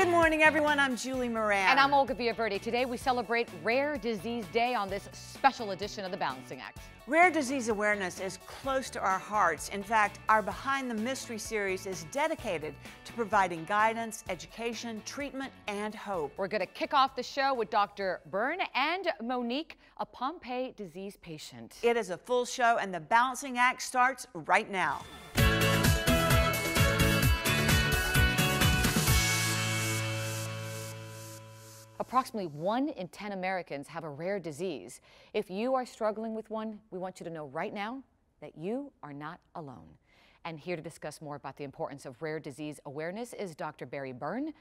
Good morning, everyone. I'm Julie Moran. And I'm Olga Villaverde. Today we celebrate Rare Disease Day on this special edition of the Balancing Act. Rare disease awareness is close to our hearts. In fact, our Behind the Mystery series is dedicated to providing guidance, education, treatment, and hope. We're going to kick off the show with Dr. Byrne and Monique, a Pompe disease patient. It is a full show, and the Balancing Act starts right now. Approximately 1 in 10 Americans have a rare disease. If you are struggling with one, we want you to know right now that you are not alone. And here to discuss more about the importance of rare disease awareness is Dr. Barry Byrne,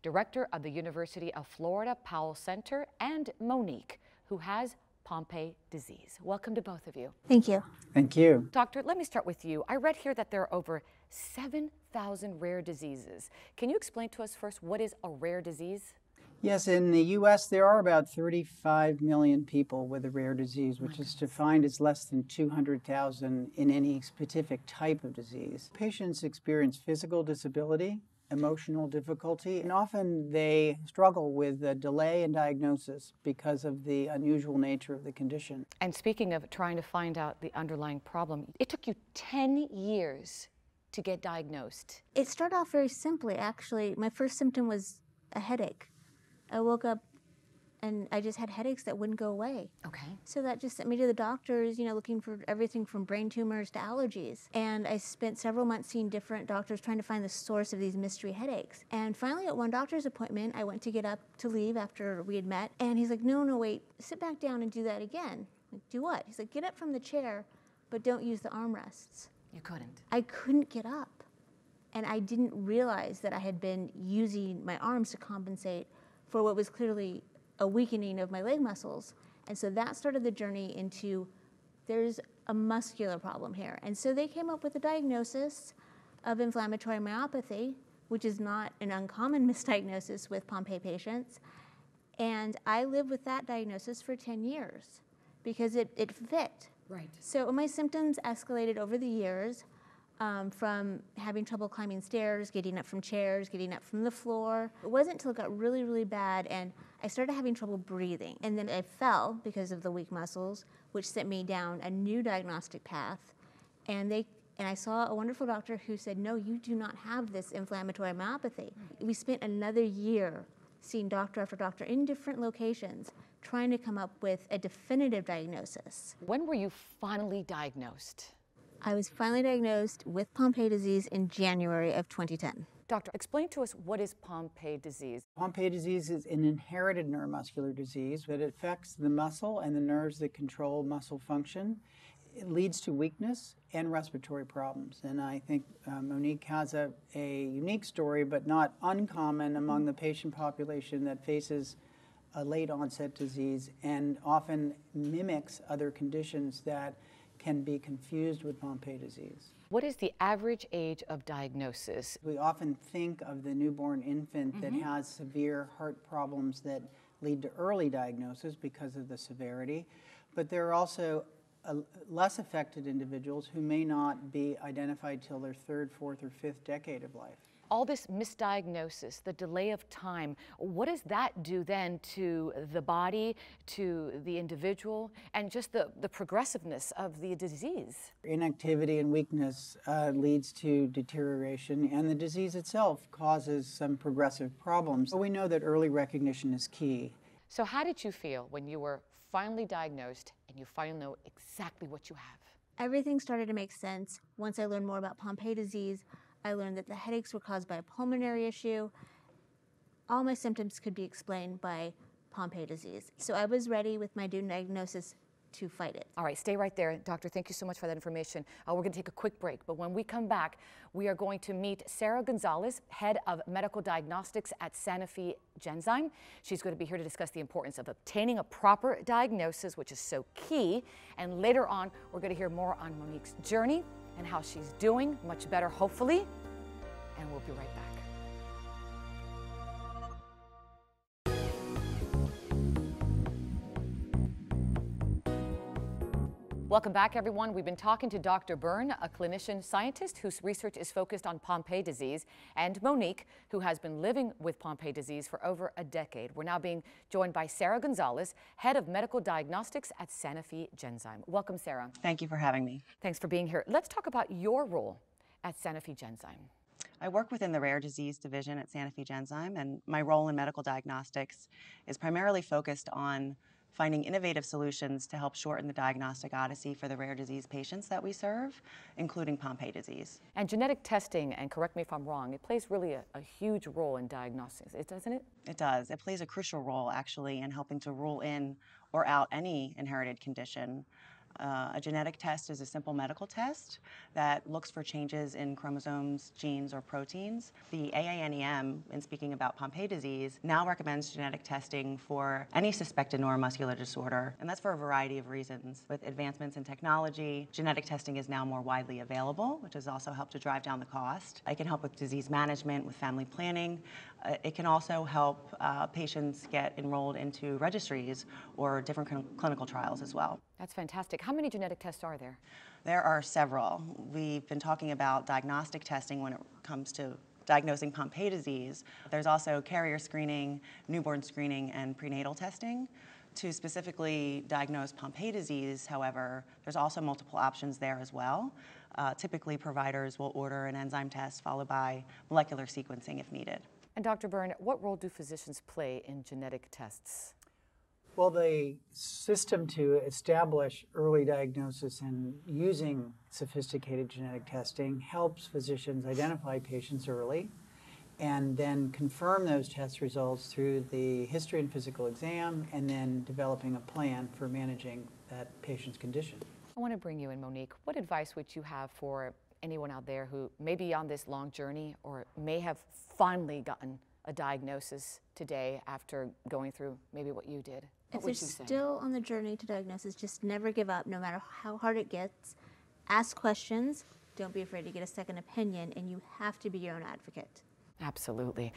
director of the University of Florida Powell Center, and Monique, who has Pompe disease. Welcome to both of you. Thank you. Thank you. Doctor, let me start with you. I read here that there are over 7,000 rare diseases. Can you explain to us first what is a rare disease? Yes, in the U.S. there are about 35 million people with a rare disease, which is defined as less than 200,000 in any specific type of disease. Patients experience physical disability, emotional difficulty, and often they struggle with a delay in diagnosis because of the unusual nature of the condition. And speaking of trying to find out the underlying problem, it took you 10 years to get diagnosed. It started off very simply, actually. My first symptom was a headache. I woke up and I just had headaches that wouldn't go away. Okay. So that just sent me to the doctors, looking for everything from brain tumors to allergies. And I spent several months seeing different doctors trying to find the source of these mystery headaches. And finally, at one doctor's appointment, I went to get up to leave after we had met. And he's like, no, wait, sit back down and do that again. I'm like, do what? He's like, get up from the chair, but don't use the armrests. You couldn't? I couldn't get up. And I didn't realize that I had been using my arms to compensate for what was clearly a weakening of my leg muscles. And so that started the journey into, there's a muscular problem here. And so they came up with a diagnosis of inflammatory myopathy, which is not an uncommon misdiagnosis with Pompe patients. And I lived with that diagnosis for 10 years because it fit. Right. So my symptoms escalated over the years. From having trouble climbing stairs, getting up from chairs, getting up from the floor. It wasn't until it got really, really bad and I started having trouble breathing. And then I fell because of the weak muscles, which sent me down a new diagnostic path. And I saw a wonderful doctor who said, no, you do not have this inflammatory myopathy. We spent another year seeing doctor after doctor in different locations, trying to come up with a definitive diagnosis. When were you finally diagnosed? I was finally diagnosed with Pompe disease in January of 2010. Doctor, explain to us, what is Pompe disease? Pompe disease is an inherited neuromuscular disease, but it affects the muscle and the nerves that control muscle function. It leads to weakness and respiratory problems. And I think Monique has a unique story, but not uncommon among the patient population that faces a late onset disease and often mimics other conditions that can be confused with Pompe disease. What is the average age of diagnosis? We often think of the newborn infant that has severe heart problems that lead to early diagnosis because of the severity, but there are also less affected individuals who may not be identified till their third, fourth, or fifth decade of life. All this misdiagnosis, the delay of time, what does that do then to the body, to the individual, and just the progressiveness of the disease? Inactivity and weakness leads to deterioration, and the disease itself causes some progressive problems. We know that early recognition is key. So how did you feel when you were finally diagnosed and you finally know exactly what you have? Everything started to make sense once I learned more about Pompe disease. I learned that the headaches were caused by a pulmonary issue. All my symptoms could be explained by Pompe disease. So I was ready with my new diagnosis to fight it. All right, stay right there. Doctor, thank you so much for that information. We're going to take a quick break, but when we come back, we are going to meet Sarah Gonzalez, head of medical diagnostics at Sanofi Genzyme. She's going to be here to discuss the importance of obtaining a proper diagnosis, which is so key. And later on, we're going to hear more on Monique's journey and how she's doing much better, hopefully. And we'll be right back. Welcome back, everyone. We've been talking to Dr. Byrne, a clinician scientist whose research is focused on Pompe disease, and Monique, who has been living with Pompe disease for over a decade. We're now being joined by Sarah Gonzalez, head of medical diagnostics at Sanofi Genzyme. Welcome, Sarah. Thank you for having me. Thanks for being here. Let's talk about your role at Sanofi Genzyme. I work within the rare disease division at Sanofi Genzyme, and my role in medical diagnostics is primarily focused on finding innovative solutions to help shorten the diagnostic odyssey for the rare disease patients that we serve, including Pompe disease. And genetic testing, and correct me if I'm wrong, it plays really a huge role in diagnostics, doesn't it? It does. It plays a crucial role, actually, in helping to rule in or out any inherited condition. A genetic test is a simple medical test that looks for changes in chromosomes, genes, or proteins. The AANEM, in speaking about Pompe disease, now recommends genetic testing for any suspected neuromuscular disorder, and that's for a variety of reasons. With advancements in technology, genetic testing is now more widely available, which has also helped to drive down the cost. It can help with disease management, with family planning. It can also help patients get enrolled into registries or different clinical trials as well. That's fantastic. How many genetic tests are there? There are several. We've been talking about diagnostic testing when it comes to diagnosing Pompe disease. There's also carrier screening, newborn screening, and prenatal testing. To specifically diagnose Pompe disease, however, there's also multiple options there as well. Typically, providers will order an enzyme test followed by molecular sequencing if needed. And Dr. Byrne, what role do physicians play in genetic tests? Well, the system to establish early diagnosis and using sophisticated genetic testing helps physicians identify patients early and then confirm those test results through the history and physical exam and then developing a plan for managing that patient's condition. I want to bring you in, Monique. What advice would you have for anyone out there who may be on this long journey or may have finally gotten a diagnosis today after going through maybe what you did? If they're still on the journey to diagnosis, just never give up, no matter how hard it gets. Ask questions. Don't be afraid to get a second opinion, and you have to be your own advocate. Absolutely.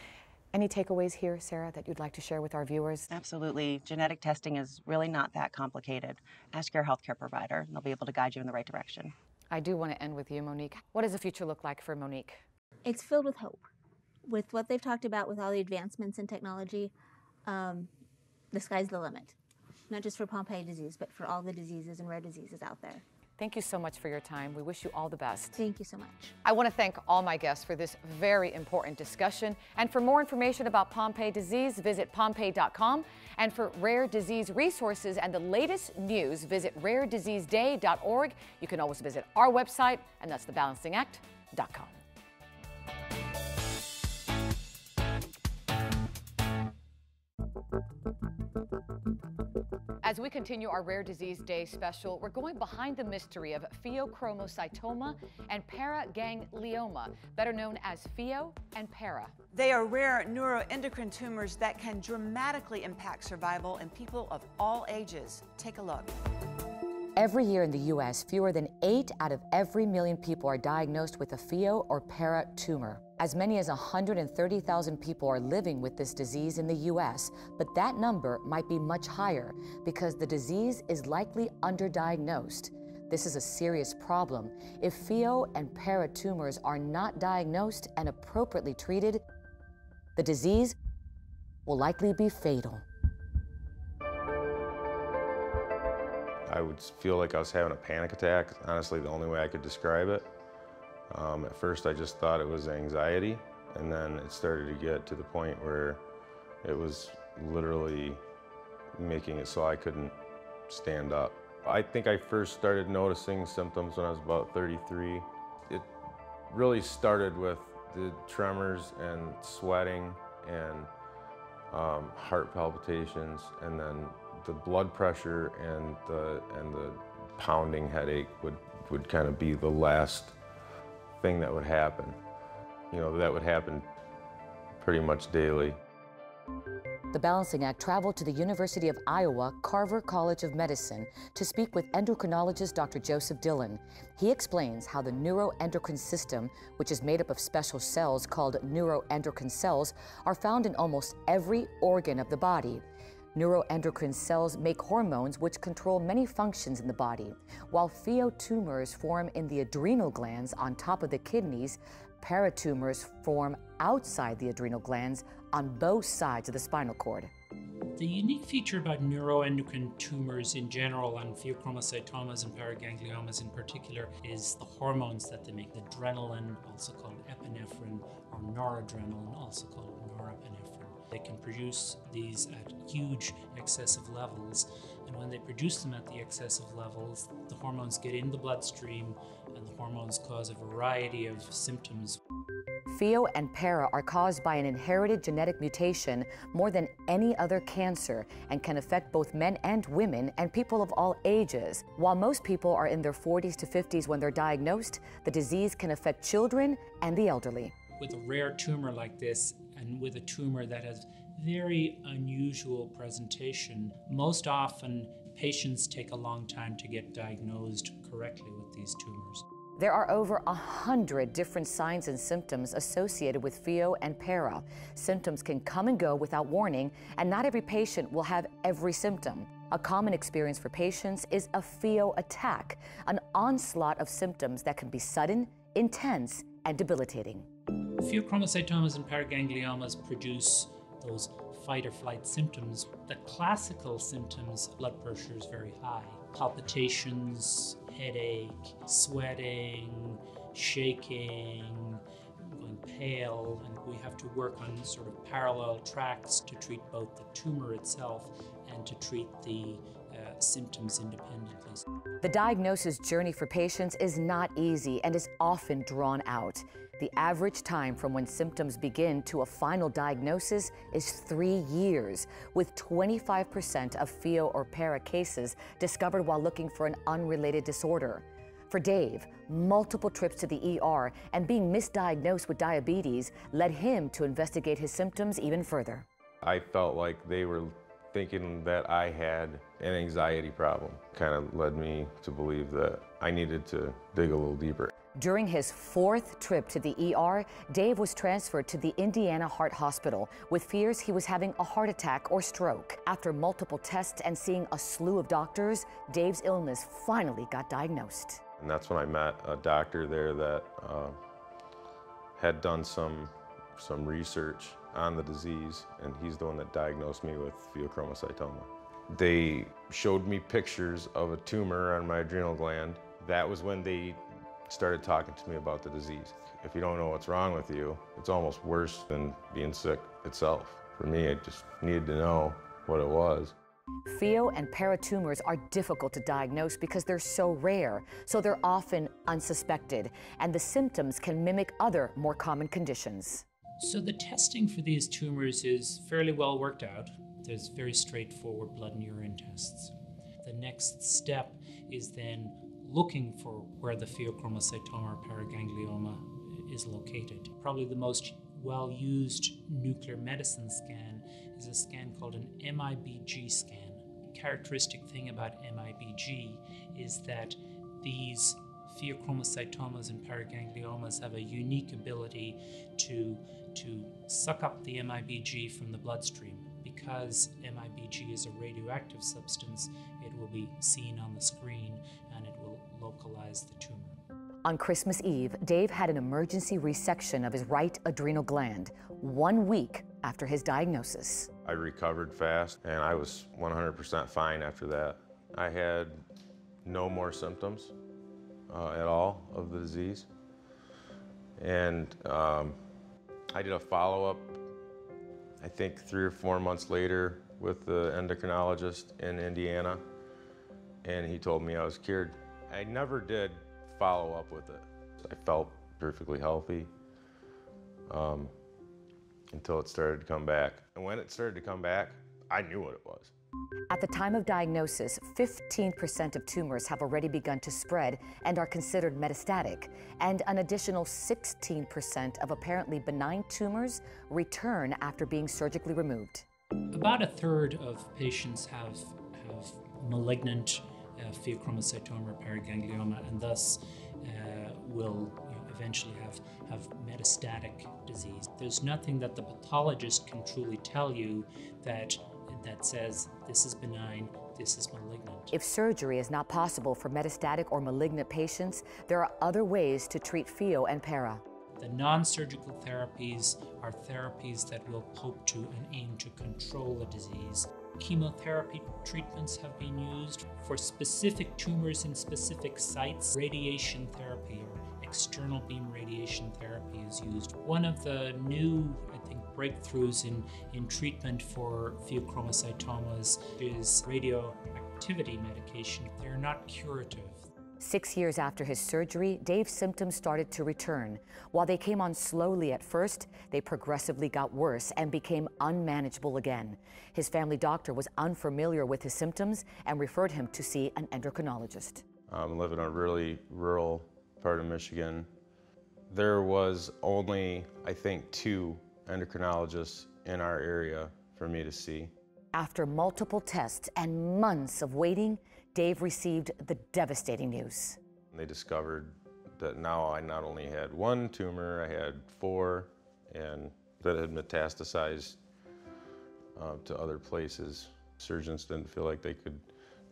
Any takeaways here, Sarah, that you'd like to share with our viewers? Absolutely. Genetic testing is really not that complicated. Ask your healthcare provider, and they'll be able to guide you in the right direction. I do want to end with you, Monique. What does the future look like for Monique? It's filled with hope. With what they've talked about with all the advancements in technology, the sky's the limit. Not just for Pompe disease, but for all the diseases and rare diseases out there. Thank you so much for your time. We wish you all the best. Thank you so much. I want to thank all my guests for this very important discussion. And for more information about Pompe disease, visit pompe.com. And for rare disease resources and the latest news, visit rarediseaseday.org. You can always visit our website, and that's thebalancingact.com. As we continue our Rare Disease Day special, we're going behind the mystery of Pheochromocytoma and Paraganglioma, better known as Pheo and Para. They are rare neuroendocrine tumors that can dramatically impact survival in people of all ages. Take a look. Every year in the U.S., fewer than 8 out of every million people are diagnosed with a Pheo or Para tumor. As many as 130,000 people are living with this disease in the U.S., but that number might be much higher because the disease is likely underdiagnosed. This is a serious problem. If Pheo and Para tumors are not diagnosed and appropriately treated, the disease will likely be fatal. I would feel like I was having a panic attack, honestly the only way I could describe it. At first I just thought it was anxiety, and then it started to get to the point where it was literally making it so I couldn't stand up. I think I first started noticing symptoms when I was about 33. It really started with the tremors and sweating and heart palpitations, and then the blood pressure and the pounding headache would kind of be the last thing that would happen. You know, that would happen pretty much daily. The Balancing Act traveled to the University of Iowa Carver College of Medicine to speak with endocrinologist Dr. Joseph Dillon. He explains how the neuroendocrine system, which is made up of special cells called neuroendocrine cells, are found in almost every organ of the body. Neuroendocrine cells make hormones which control many functions in the body. While pheotumors form in the adrenal glands on top of the kidneys, paratumors form outside the adrenal glands on both sides of the spinal cord. The unique feature about neuroendocrine tumors in general and pheochromocytomas and paragangliomas in particular is the hormones that they make. Adrenaline, also called epinephrine, or noradrenaline, also called norepinephrine. They can produce these at huge excessive levels, and when they produce them at the excessive levels, the hormones get in the bloodstream and the hormones cause a variety of symptoms. Pheo and para are caused by an inherited genetic mutation more than any other cancer and can affect both men and women and people of all ages. While most people are in their 40s to 50s when they're diagnosed, the disease can affect children and the elderly. With a rare tumor like this, and with a tumor that has very unusual presentation, most often patients take a long time to get diagnosed correctly with these tumors. There are over 100 different signs and symptoms associated with pheo and para. Symptoms can come and go without warning, and not every patient will have every symptom. A common experience for patients is a pheo attack, an onslaught of symptoms that can be sudden, intense, and debilitating. Pheochromocytomas and paragangliomas produce those fight or flight symptoms. The classical symptoms, blood pressure is very high, palpitations, headache, sweating, shaking, going pale, and we have to work on sort of parallel tracks to treat both the tumor itself and to treat the symptoms independently. The diagnosis journey for patients is not easy and is often drawn out. The average time from when symptoms begin to a final diagnosis is 3 years, with 25% of pheo or para cases discovered while looking for an unrelated disorder. For Dave, multiple trips to the ER and being misdiagnosed with diabetes led him to investigate his symptoms even further. I felt like they were thinking that I had an anxiety problem. Kind of led me to believe that I needed to dig a little deeper. During his 4th trip to the ER, Dave was transferred to the Indiana Heart Hospital with fears he was having a heart attack or stroke. After multiple tests and seeing a slew of doctors, Dave's illness finally got diagnosed. And that's when I met a doctor there that had done some research on the disease, and he's the one that diagnosed me with pheochromocytoma. They showed me pictures of a tumor on my adrenal gland. That was when they started talking to me about the disease. If you don't know what's wrong with you, it's almost worse than being sick itself. For me, I just needed to know what it was. Pheo and para tumors are difficult to diagnose because they're so rare, so they're often unsuspected, and the symptoms can mimic other more common conditions. So the testing for these tumors is fairly well worked out. There's very straightforward blood and urine tests. The next step is then looking for where the pheochromocytoma or paraganglioma is located. Probably the most well-used nuclear medicine scan is a scan called an MIBG scan. The characteristic thing about MIBG is that these pheochromocytomas and paragangliomas have a unique ability to suck up the MIBG from the bloodstream. Because MIBG is a radioactive substance, it will be seen on the screen and it will localize the tumor. On Christmas Eve, Dave had an emergency resection of his right adrenal gland 1 week after his diagnosis. I recovered fast, and I was 100% fine after that. I had no more symptoms at all of the disease. And I did a follow-up, I think 3 or 4 months later, with the endocrinologist in Indiana, and he told me I was cured. I never did follow up with it. I felt perfectly healthy until it started to come back. And when it started to come back, I knew what it was. At the time of diagnosis, 15% of tumors have already begun to spread and are considered metastatic, and an additional 16% of apparently benign tumors return after being surgically removed. About a third of patients have malignant pheochromocytoma or paraganglioma, and thus will eventually have metastatic disease. There's nothing that the pathologist can truly tell you that that says this is benign, this is malignant. If surgery is not possible for metastatic or malignant patients, there are other ways to treat Pheo and Para. The non-surgical therapies are therapies that will hope to and aim to control the disease. Chemotherapy treatments have been used for specific tumors in specific sites. Radiation therapy or external beam radiation therapy is used. One of the new, breakthroughs in treatment for pheochromocytomas is radioactivity medication. They're not curative. 6 years after his surgery, Dave's symptoms started to return. While they came on slowly at first, they progressively got worse and became unmanageable again. His family doctor was unfamiliar with his symptoms and referred him to see an endocrinologist. I live in a really rural part of Michigan. There was only, I think, 2 endocrinologists in our area for me to see. After multiple tests and months of waiting, Dave received the devastating news. They discovered that now I not only had 1 tumor, I had 4, and that had metastasized to other places. Surgeons didn't feel like they could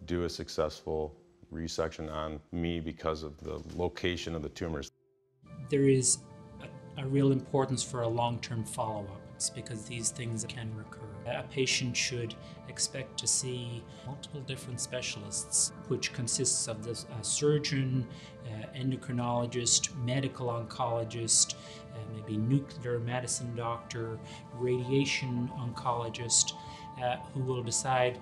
do a successful resection on me because of the location of the tumors. There is a real importance for a long-term follow-up. It's because these things can recur. A patient should expect to see multiple different specialists, which consists of the surgeon, endocrinologist, medical oncologist, maybe nuclear medicine doctor, radiation oncologist, who will decide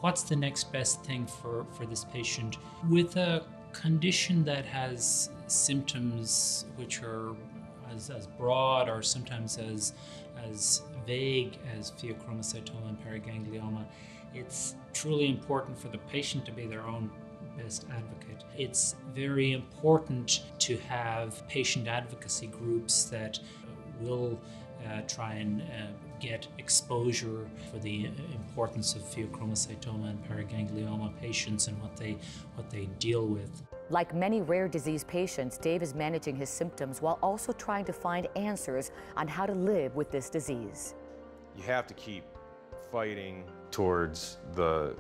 what's the next best thing for this patient with a condition that has symptoms which are as broad or sometimes as vague as Pheochromocytoma and Paraganglioma. It's truly important for the patient to be their own best advocate. It's very important to have patient advocacy groups that will try and get exposure for the importance of Pheochromocytoma and Paraganglioma patients and what they deal with. Like many rare disease patients, Dave is managing his symptoms while also trying to find answers on how to live with this disease. You have to keep fighting towards the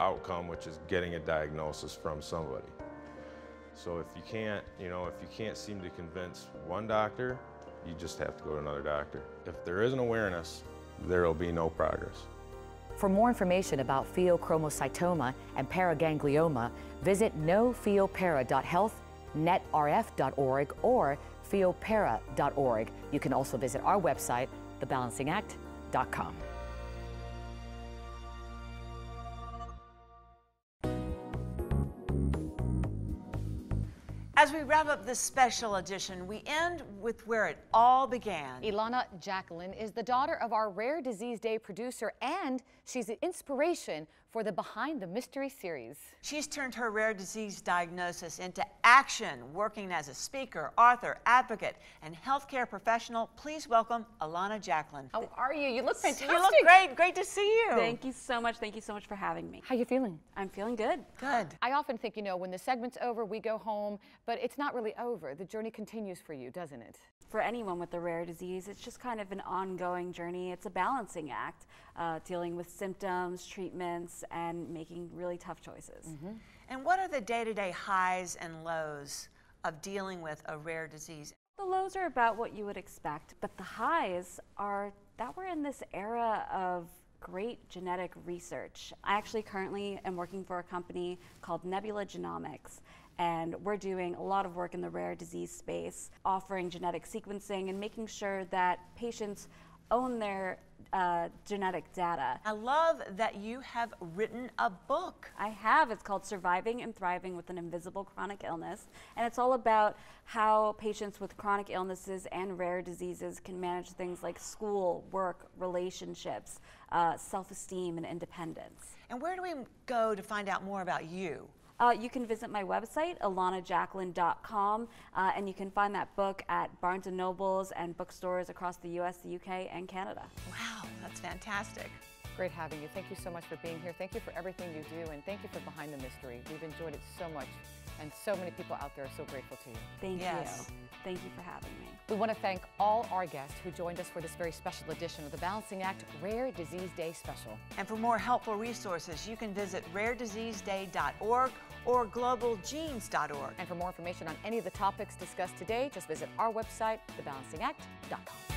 outcome, which is getting a diagnosis from somebody. So if you can't seem to convince one doctor, you just have to go to another doctor. If there isn't awareness, there will be no progress. For more information about pheochromocytoma and paraganglioma, visit knowpheopara.health, netrf.org, or pheopara.org. You can also visit our website, thebalancingact.com. As we wrap up this special edition, we end with where it all began. Ilana Jacqueline is the daughter of our Rare Disease Day producer, and she's the inspiration for the Behind the Mystery series. She's turned her rare disease diagnosis into action, working as a speaker, author, advocate, and healthcare professional. Please welcome Alana Jacqueline. How are you? You look fantastic. You look great. Great to see you. Thank you so much. Thank you so much for having me. How you feeling? I'm feeling good. Good. I often think, when the segment's over, we go home, but it's not really over. The journey continues for you, doesn't it? For anyone with a rare disease, it's just kind of an ongoing journey. It's a balancing act, dealing with symptoms, treatments, and making really tough choices. Mm-hmm. And what are the day-to-day highs and lows of dealing with a rare disease? The lows are about what you would expect, but the highs are that we're in this era of great genetic research. I actually currently am working for a company called Nebula Genomics, and we're doing a lot of work in the rare disease space, offering genetic sequencing and making sure that patients own their genetic data. I love that you have written a book. I have. It's called Surviving and Thriving with an Invisible Chronic Illness, and it's all about how patients with chronic illnesses and rare diseases can manage things like school, work, relationships, self-esteem, and independence. And where do we go to find out more about you? You can visit my website, alanajacqueline.com, and you can find that book at Barnes & Nobles and bookstores across the US, the UK, and Canada. Wow, that's fantastic. Great having you. Thank you so much for being here. Thank you for everything you do, and thank you for Behind the Mystery. We've enjoyed it so much, and so many people out there are so grateful to you. Thank Yes. you. Thank you for having me. We want to thank all our guests who joined us for this very special edition of the Balancing Act Rare Disease Day Special. And for more helpful resources, you can visit rarediseaseday.org or globalgenes.org. And for more information on any of the topics discussed today, just visit our website, thebalancingAct.com.